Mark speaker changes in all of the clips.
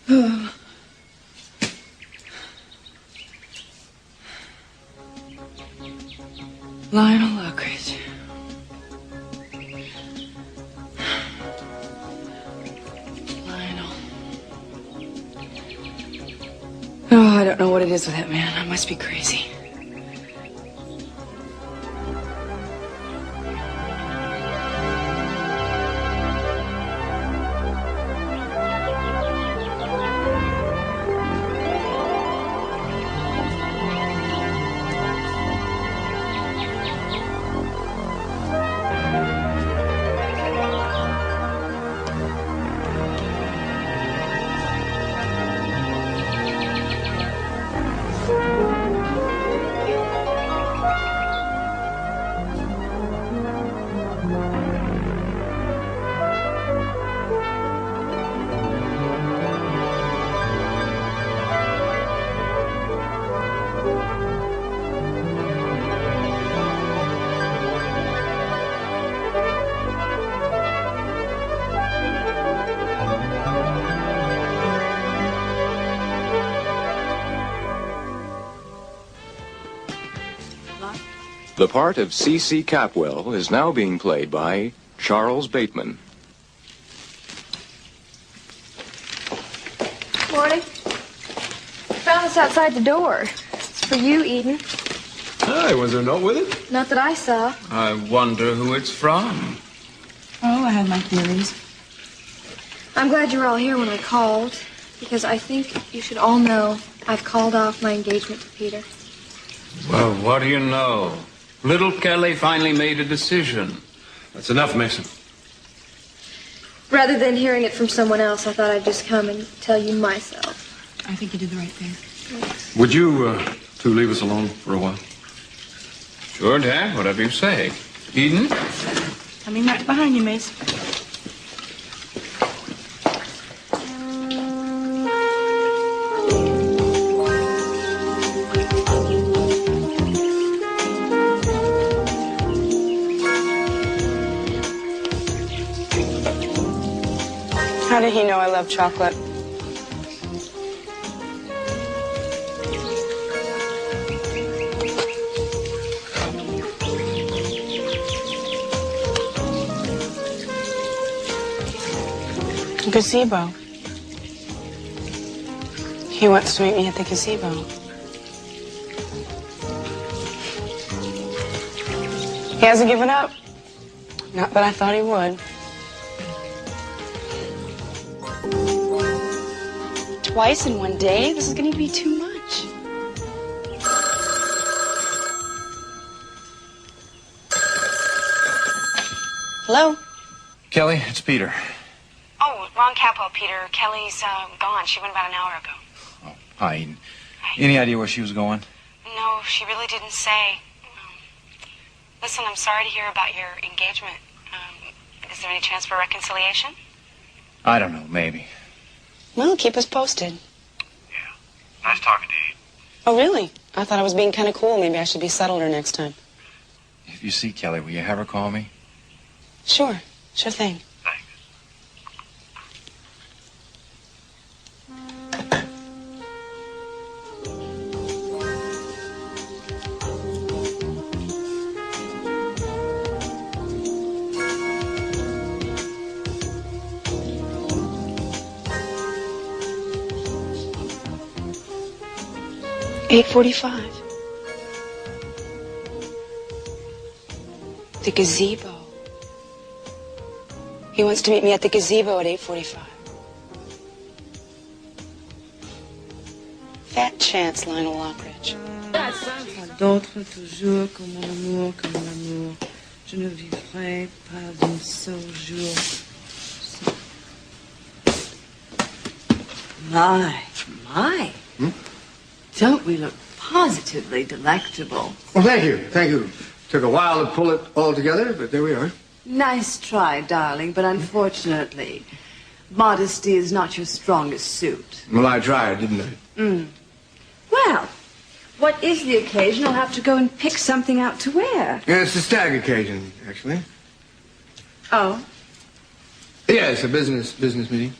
Speaker 1: Lionel Lockridge. Lionel. Oh, I don't know what it is with that man. I must be crazy.
Speaker 2: The part of C.C. Capwell is now being played by Charles Bateman.
Speaker 3: Morning. Found this outside the door. It's for you, Eden.
Speaker 4: Hi, was there a note with it?
Speaker 3: Not that I saw.
Speaker 4: I wonder who it's from.
Speaker 1: Oh, I have my theories.
Speaker 3: I'm glad you were all here when I called, because I think you should all know I've called off my engagement to Peter.
Speaker 4: Well, what do you know? Little Kelly finally made a decision. That's enough, Mason.
Speaker 3: Rather than hearing it from someone else, I thought I'd just come and tell you myself.
Speaker 1: I think you did the right thing.
Speaker 5: Would you two leave us alone for a while?
Speaker 4: Sure, Dad, whatever you say. Eden?
Speaker 1: Coming right behind you, Mace.
Speaker 6: How did he know I love chocolate? Gazebo. He wants to meet me at the gazebo. He hasn't given up. Not that I thought he would. Twice in one day? This is going to be too much. Hello?
Speaker 5: Kelly, it's Peter.
Speaker 6: Oh, wrong Capwell, Peter. Kelly's gone. She went about an hour ago.
Speaker 5: Oh, hi, Eden. Any idea where she was going?
Speaker 6: No, she really didn't say. Listen, I'm sorry to hear about your engagement. Is there any chance for reconciliation?
Speaker 5: I don't know, maybe.
Speaker 6: Well, keep us posted.
Speaker 5: Yeah. Nice talking to you.
Speaker 6: Oh, really? I thought I was being kind of cool. Maybe I should be subtler next time.
Speaker 5: If you see Kelly, will you have her call me?
Speaker 6: Sure. Sure thing.
Speaker 5: Thanks.
Speaker 6: 8:45. The gazebo. He wants to meet me at the gazebo at 8:45. Fat chance, Lionel Lockridge.
Speaker 1: D'autres toujours comme mon amour, comme mon amour. Je ne vivrai pas d'un seul jour. My. Don't we look positively delectable?
Speaker 7: Well, thank you. Thank you. Took a while to pull it all together, but there we are.
Speaker 1: Nice try, darling, but unfortunately, modesty is not your strongest suit.
Speaker 7: Well, I tried, didn't I?
Speaker 1: Well, what is the occasion? I'll have to go and pick something out to wear.
Speaker 7: Yeah, it's a stag occasion, actually.
Speaker 1: Oh?
Speaker 7: Yeah, it's a business meeting.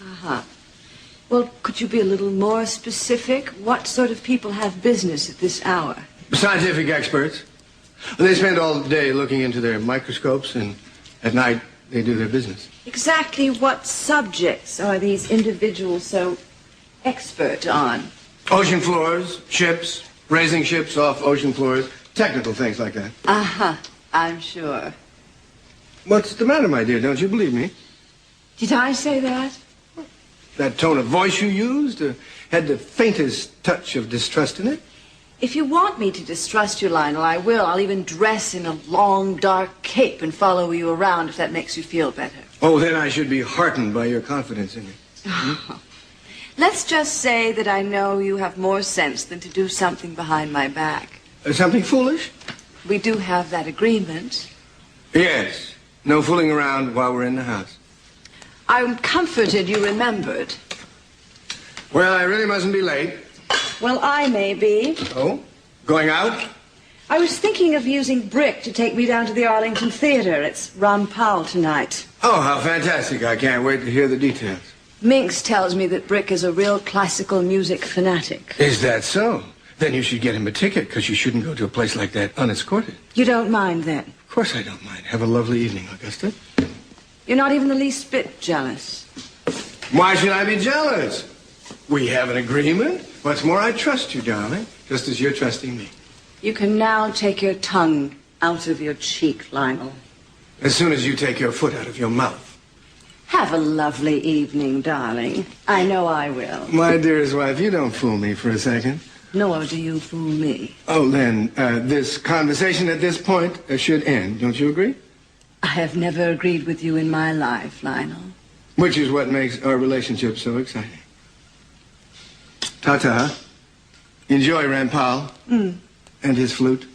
Speaker 1: Uh-huh. Well, could you be a little more specific? What sort of people have business at this hour?
Speaker 7: Scientific experts. They spend all day looking into their microscopes, and at night they do their business.
Speaker 1: Exactly what subjects are these individuals so expert on?
Speaker 7: Ocean floors, ships, raising ships off ocean floors, technical things like that.
Speaker 1: Uh-huh, I'm sure.
Speaker 7: What's the matter, my dear? Don't you believe me?
Speaker 1: Did I say that?
Speaker 7: That tone of voice you used had the faintest touch of distrust in it.
Speaker 1: If you want me to distrust you, Lionel, I will. I'll even dress in a long, dark cape and follow you around if that makes you feel better.
Speaker 7: Oh, then I should be heartened by your confidence in me.
Speaker 1: Let's just say that I know you have more sense than to do something behind my back.
Speaker 7: Something foolish?
Speaker 1: We do have that agreement.
Speaker 7: Yes. No fooling around while we're in the house.
Speaker 1: I'm comforted you remembered.
Speaker 7: Well, I really mustn't be late.
Speaker 1: Well, I may be.
Speaker 7: Oh? Going out?
Speaker 1: I was thinking of using Brick to take me down to the Arlington Theater. It's Ron Powell tonight.
Speaker 7: Oh, how fantastic. I can't wait to hear the details.
Speaker 1: Minx tells me that Brick is a real classical music fanatic.
Speaker 7: Is that so? Then you should get him a ticket, because you shouldn't go to a place like that unescorted.
Speaker 1: You don't mind, then?
Speaker 7: Of course I don't mind. Have a lovely evening, Augusta.
Speaker 1: You're not even the least bit jealous.
Speaker 7: Why should I be jealous? We have an agreement. What's more, I trust you, darling, just as you're trusting me.
Speaker 1: You can now take your tongue out of your cheek, Lionel.
Speaker 7: As soon as you take your foot out of your mouth.
Speaker 1: Have a lovely evening, darling. I know I will.
Speaker 7: My dearest wife, you don't fool me for a second.
Speaker 1: Nor do you fool me.
Speaker 7: Oh, then, this conversation at this point should end. Don't you agree?
Speaker 1: I have never agreed with you in my life, Lionel.
Speaker 7: Which is what makes our relationship so exciting. Ta-ta. Enjoy Rand Powell and his flute.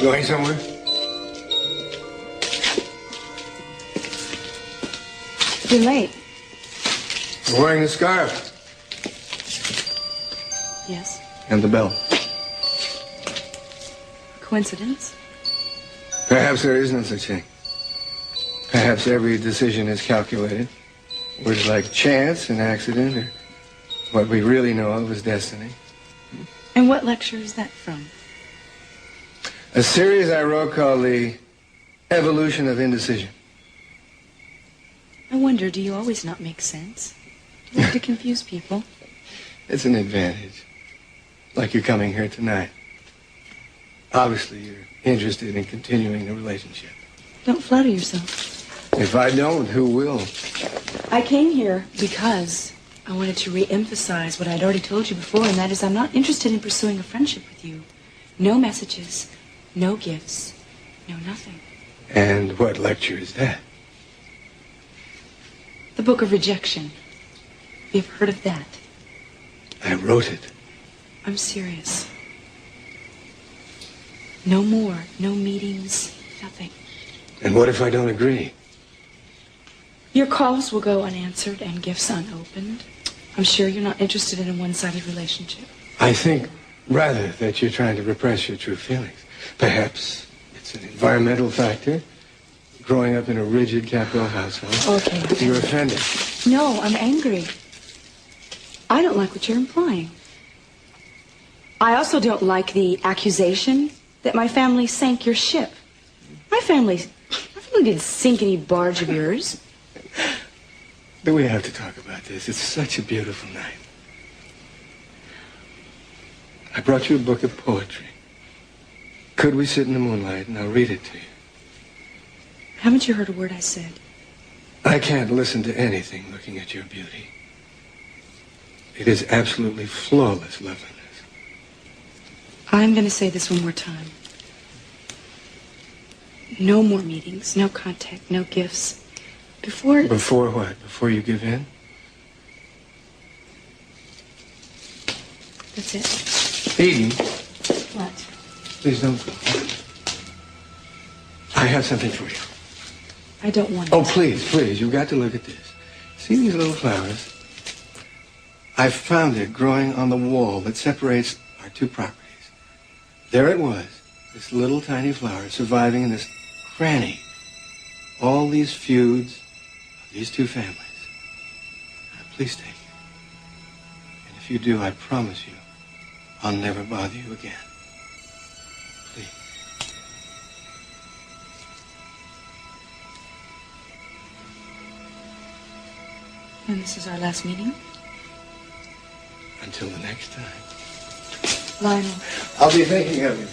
Speaker 7: Going somewhere?
Speaker 1: You're late.
Speaker 7: You're wearing the scarf.
Speaker 1: Yes.
Speaker 7: And the bell.
Speaker 1: Coincidence?
Speaker 7: Perhaps there is no such thing. Perhaps every decision is calculated. Words like chance and accident, or what we really know of as destiny.
Speaker 1: And what lecture is that from?
Speaker 7: A series I wrote called The Evolution of Indecision.
Speaker 1: I wonder, do you always not make sense? Do you like to confuse people?
Speaker 7: It's an advantage. Like you're coming here tonight. Obviously, you're interested in continuing the relationship.
Speaker 1: Don't flatter yourself.
Speaker 7: If I don't, who will?
Speaker 1: I came here because I wanted to re-emphasize what I'd already told you before, and that is I'm not interested in pursuing a friendship with you. No messages, no gifts, no nothing.
Speaker 7: And what lecture is that?
Speaker 1: The Book of Rejection. You've heard of that?
Speaker 7: I wrote it.
Speaker 1: I'm serious. No more, no meetings, nothing.
Speaker 7: And what if I don't agree?
Speaker 1: Your calls will go unanswered and gifts unopened. I'm sure you're not interested in a one-sided relationship.
Speaker 7: I think, rather, that you're trying to repress your true feelings. Perhaps it's an environmental factor. Growing up in a rigid Capwell household.
Speaker 1: Okay.
Speaker 7: You're offended.
Speaker 1: No, I'm angry. I don't like what you're implying. I also don't like the accusation that my family sank your ship. My family didn't sink any barge of yours.
Speaker 7: Do we have to talk about this? It's such a beautiful night. I brought you a book of poetry. Could we sit in the moonlight and I'll read it to you?
Speaker 1: Haven't you heard a word I said?
Speaker 7: I can't listen to anything looking at your beauty. It is absolutely flawless loveliness.
Speaker 1: I'm going to say this one more time. No more meetings, no contact, no gifts. Before
Speaker 7: what? Before you give in?
Speaker 1: That's it.
Speaker 7: Eden,
Speaker 1: What?
Speaker 7: please don't. I have something for you.
Speaker 1: I don't want it.
Speaker 7: Oh, please, please, you've got to look at this. See these little flowers? I found it growing on the wall that separates our two properties. There it was, this little tiny flower surviving in this cranny. All these feuds of these two families. Now, please take it. And if you do, I promise you, I'll never bother you again. Please.
Speaker 1: And this is our last meeting?
Speaker 7: Until the next time.
Speaker 1: Lionel.
Speaker 7: I'll be thinking of you.